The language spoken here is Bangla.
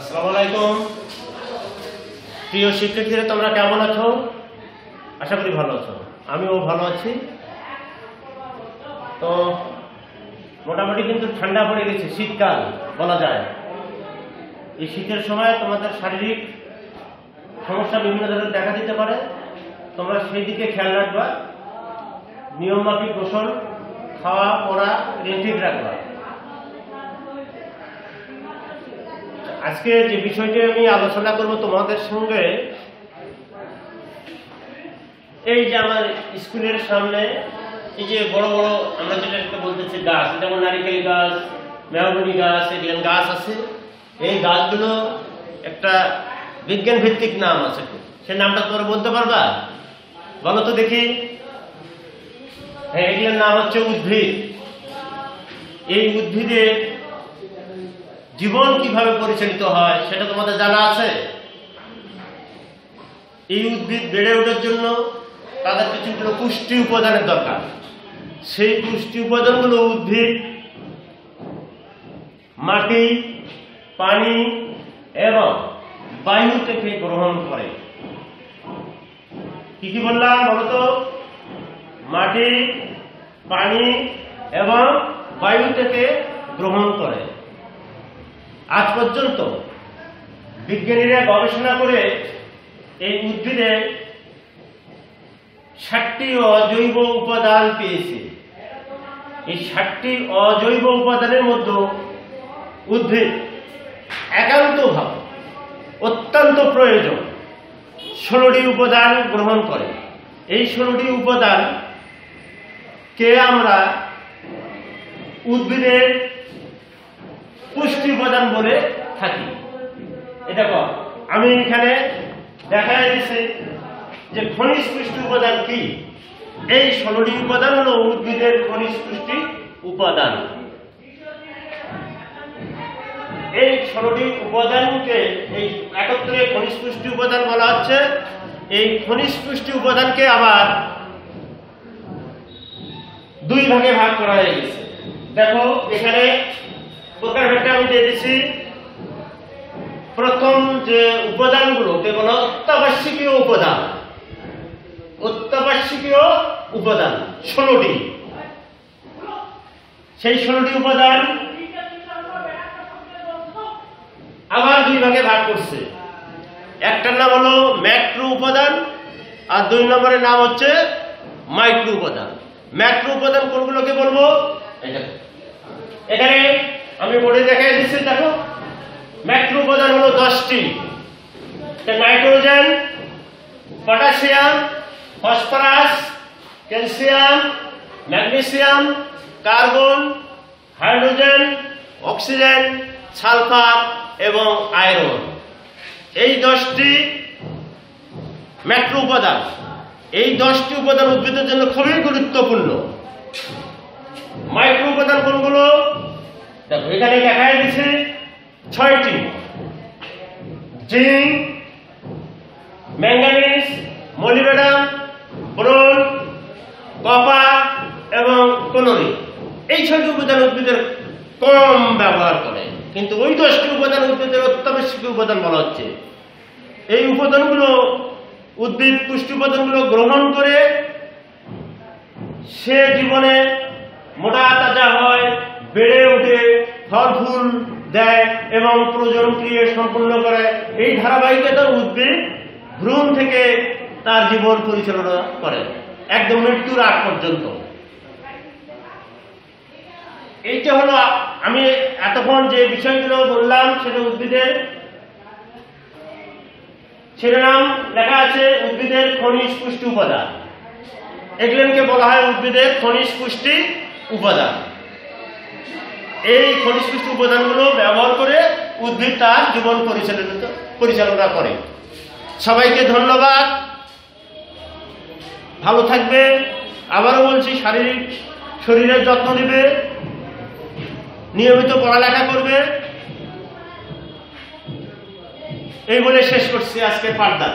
আসসালামু আলাইকুম প্রিয় শিক্ষার্থীরা, তোমরা কেমন আছো? আশা করি ভালো আছো। আমিও ভালো আছি। তো মোটামুটি কিন্তু ঠান্ডা পড়ে গেছে, শীতকাল বলা যায়। এই শীতের সময় তোমাদের শারীরিক সমস্যা বিভিন্ন ধরনের দেখা দিতে পারে। তোমরা সেই দিকে খেয়াল রাখবা, নিয়মমাফিক গোসল, খাওয়া পড়া ঠিক রাখবা। আজকে যে বিষয়টি আমি আলোচনা করব তোমাদের সঙ্গে, এই যে আমার স্কুলের সামনে এই যে বড় বড় আমরা যেটা বলতেছি গাছ, যেমন নারিকেল গাছ, মেহগনি গাছ, এগুলো গাছ আছে। এই গাছগুলো একটা বিজ্ঞান ভিত্তিক নাম আছে, সে নামটা তোমরা বলতে পারবা? বলো তো দেখি। হ্যাঁ, এগুলোর নাম হচ্ছে উদ্ভিদ। এই উদ্ভিদের জীবন কিভাবে পরিচালিত হয় সেটা তোমাদের জানা আছে? এই উদ্ভিদ বেড়ে ওঠার জন্য তাদের কিছুগুলো পুষ্টি উপাদানের দরকার। সেই পুষ্টি উপাদানগুলো উদ্ভিদ মাটি, পানি এবং বায়ু থেকে গ্রহণ করে। কি কি বললাম বলতো? মাটি, পানি এবং বায়ু থেকে গ্রহণ করে। আজ পর্যন্ত বিজ্ঞানীরা গবেষণা করে এই উদ্ভিদে 60টি অজৈব উপাদান পেয়েছে। এই 60টি অজৈব উপাদানের মধ্যে উদ্ভিদ একান্তভাবে অত্যন্ত প্রয়োজন 16টি উপাদান গ্রহণ করে। এই 16টি উপাদান কে আমরা উদ্ভিদের পুষ্টি উপাদান বলে থাকি। এটা আমি এখানে দেখা যাচ্ছে যে খনিজ পুষ্টি উপাদান কি। এই 16টি উপাদান হলো উদ্ভিদের খনিজ পুষ্টি উপাদান। এই 16টি উপাদানকে এই একত্রে খনিজ পুষ্টি উপাদান বলা হচ্ছে। এই খনিজ পুষ্টি উপাদানকে আবার দুই ভাগে ভাগ করা হয়ে গেছে। দেখো এখানে প্রকারভেদটা আমি দিয়ে দিচ্ছি। প্রথম যে উপাদানগুলোকে বলা অত্যাবশ্যকীয় উপাদান। অত্যাবশ্যকীয় উপাদান 16টি। সেই 16টি উপাদান আবার দুই ভাগে ভাগ করছে। একটার নাম হলো ম্যাক্রো উপাদান আর 2 নম্বরের নাম হচ্ছে মাইক্রো উপাদান। ম্যাক্রো উপাদান কোনগুলোকে বলবো? এখানে আমি বোর্ডে দেখাই দিচ্ছি। দেখো ম্যাক্রো উপাদান হলো 10টি। Nitrogen, potassium, phosphorus, calcium, magnesium, carbon, hydrogen, oxygen, sulphur এবং আয়রন। এই 10টি ম্যাক্রো উপাদান। এই 10টি উপাদান উদ্ভিদের জন্য খুবই গুরুত্বপূর্ণ। মাইক্রো উপাদান কোনগুলো? দেখো এখানে দেখা যাচ্ছে 6টি। Zinc, manganese, molybdenum, boron, copper এবং ক্লোরিন। এই 6টি উপাদান উদ্ভিদের কম ব্যবহার করে, কিন্তু ওই 10টি উপাদান উদ্ভিদের অত্যাবশ্যকীয় উপাদান বলা হচ্ছে। এই উপাদানগুলো উদ্ভিদ পুষ্টি উপাদানগুলো গ্রহণ করে সে জীবনে মোটা তাজা হয়, বেড়ে ওঠে, ফল ফুল দেয় এবং প্রজনন ক্রিয়া সম্পূর্ণ করে। এই ধারাবাহিকতা উদ্ভিদ ভ্রূণ থেকে তার জীবন পরিচালনা করে একদম মৃত্যুর আগ পর্যন্ত। এইটা হলো আমি এতক্ষণ যে বিষয়গুলো বললাম সেটা উদ্ভিদের শিরোনাম লেখা আছে উদ্ভিদের খনিজ পুষ্টি উপাদান। এগুলোকে বলা হয় উদ্ভিদের খনিজ পুষ্টি উপাদান। এই খনিজ পুষ্টি উপাদানগুলো ব্যবহার করে উদ্ভিদ তার জীবন পরিচালনা করে। সবাইকে ধন্যবাদ, ভালো থাকবে। আবারও বলছি, শরীরের যত্ন নেবে, নিয়মিত পড়ালেখা করবে। এই বলে শেষ করছি আজকের পাঠদান।